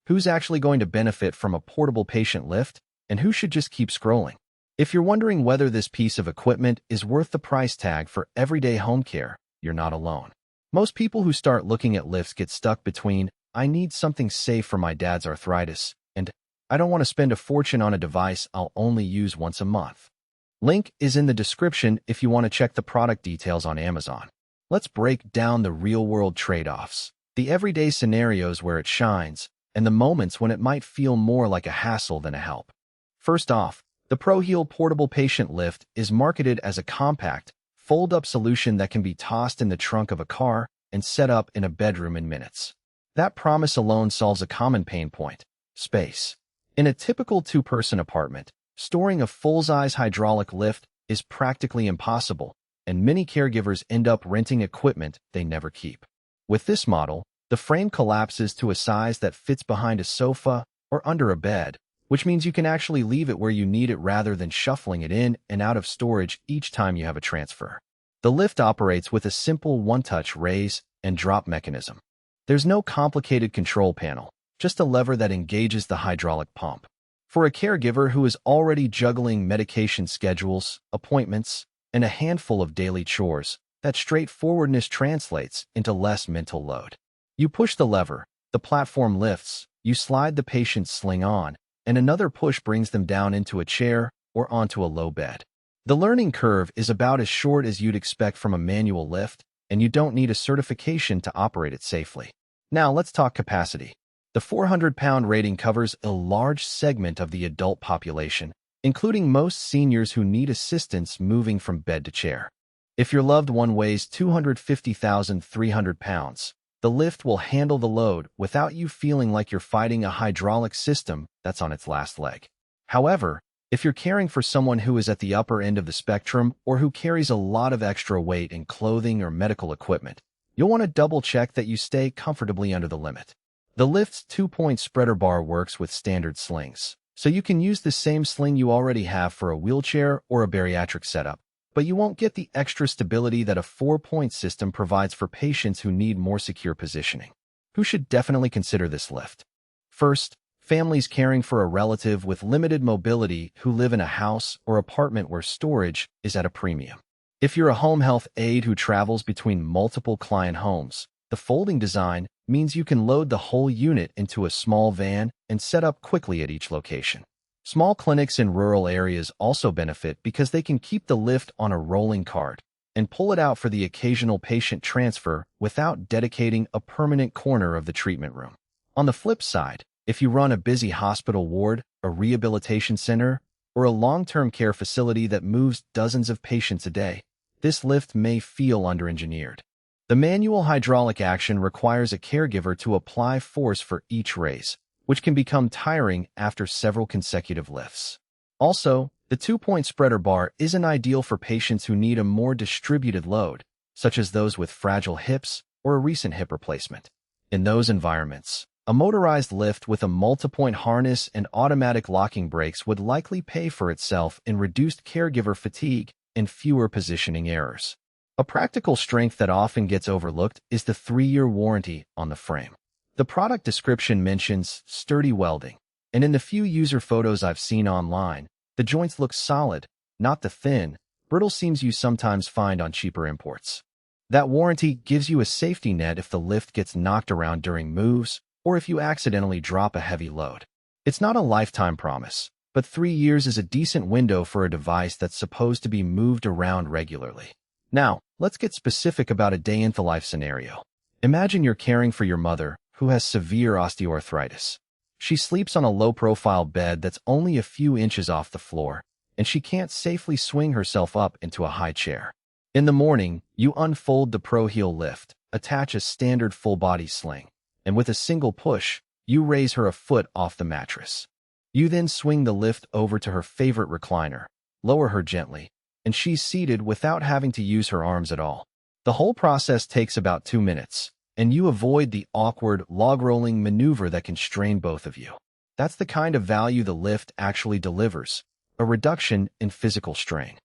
Who's actually going to benefit from a portable patient lift, and who should just keep scrolling? If you're wondering whether this piece of equipment is worth the price tag for everyday home care, you're not alone. Most people who start looking at lifts get stuck between, "I need something safe for my dad's arthritis," and "I don't want to spend a fortune on a device I'll only use once a month." Link is in the description if you want to check the product details on Amazon. Let's break down the real-world trade-offs, the everyday scenarios where it shines, and the moments when it might feel more like a hassle than a help. First off, the ProHeal portable patient lift is marketed as a compact, fold-up solution that can be tossed in the trunk of a car and set up in a bedroom in minutes. That promise alone solves a common pain point: space. In a typical two-person apartment, storing a full-size hydraulic lift is practically impossible, and many caregivers end up renting equipment they never keep. With this model, the frame collapses to a size that fits behind a sofa or under a bed, which means you can actually leave it where you need it rather than shuffling it in and out of storage each time you have a transfer. The lift operates with a simple one-touch raise and drop mechanism. There's no complicated control panel, just a lever that engages the hydraulic pump. For a caregiver who is already juggling medication schedules, appointments, and a handful of daily chores, that straightforwardness translates into less mental load. You push the lever, the platform lifts, you slide the patient's sling on, and another push brings them down into a chair or onto a low bed. The learning curve is about as short as you'd expect from a manual lift, and you don't need a certification to operate it safely. Now let's talk capacity. The 400-pound rating covers a large segment of the adult population, including most seniors who need assistance moving from bed to chair. If your loved one weighs 250,300 pounds, the lift will handle the load without you feeling like you're fighting a hydraulic system that's on its last leg. However, if you're caring for someone who is at the upper end of the spectrum or who carries a lot of extra weight in clothing or medical equipment, you'll want to double-check that you stay comfortably under the limit. The lift's two-point spreader bar works with standard slings, so you can use the same sling you already have for a wheelchair or a bariatric setup, but you won't get the extra stability that a four-point system provides for patients who need more secure positioning. Who should definitely consider this lift? First, families caring for a relative with limited mobility who live in a house or apartment where storage is at a premium. If you're a home health aide who travels between multiple client homes, the folding design means you can load the whole unit into a small van and set up quickly at each location. Small clinics in rural areas also benefit because they can keep the lift on a rolling cart and pull it out for the occasional patient transfer without dedicating a permanent corner of the treatment room. On the flip side, if you run a busy hospital ward, a rehabilitation center, or a long-term care facility that moves dozens of patients a day, this lift may feel under-engineered. The manual hydraulic action requires a caregiver to apply force for each raise, which can become tiring after several consecutive lifts. Also, the two-point spreader bar isn't ideal for patients who need a more distributed load, such as those with fragile hips or a recent hip replacement. In those environments, a motorized lift with a multi-point harness and automatic locking brakes would likely pay for itself in reduced caregiver fatigue and fewer positioning errors. A practical strength that often gets overlooked is the 3-year warranty on the frame. The product description mentions sturdy welding, and in the few user photos I've seen online, the joints look solid, not the thin, brittle seams you sometimes find on cheaper imports. That warranty gives you a safety net if the lift gets knocked around during moves or if you accidentally drop a heavy load. It's not a lifetime promise, but 3 years is a decent window for a device that's supposed to be moved around regularly. Now, let's get specific about a day-in-the-life scenario. Imagine you're caring for your mother, who has severe osteoarthritis. She sleeps on a low-profile bed that's only a few inches off the floor, and she can't safely swing herself up into a high chair. In the morning, you unfold the ProHeal lift, attach a standard full-body sling, and with a single push, you raise her a foot off the mattress. You then swing the lift over to her favorite recliner, lower her gently, and she's seated without having to use her arms at all. The whole process takes about 2 minutes, and you avoid the awkward log-rolling maneuver that can strain both of you. That's the kind of value the lift actually delivers, a reduction in physical strain.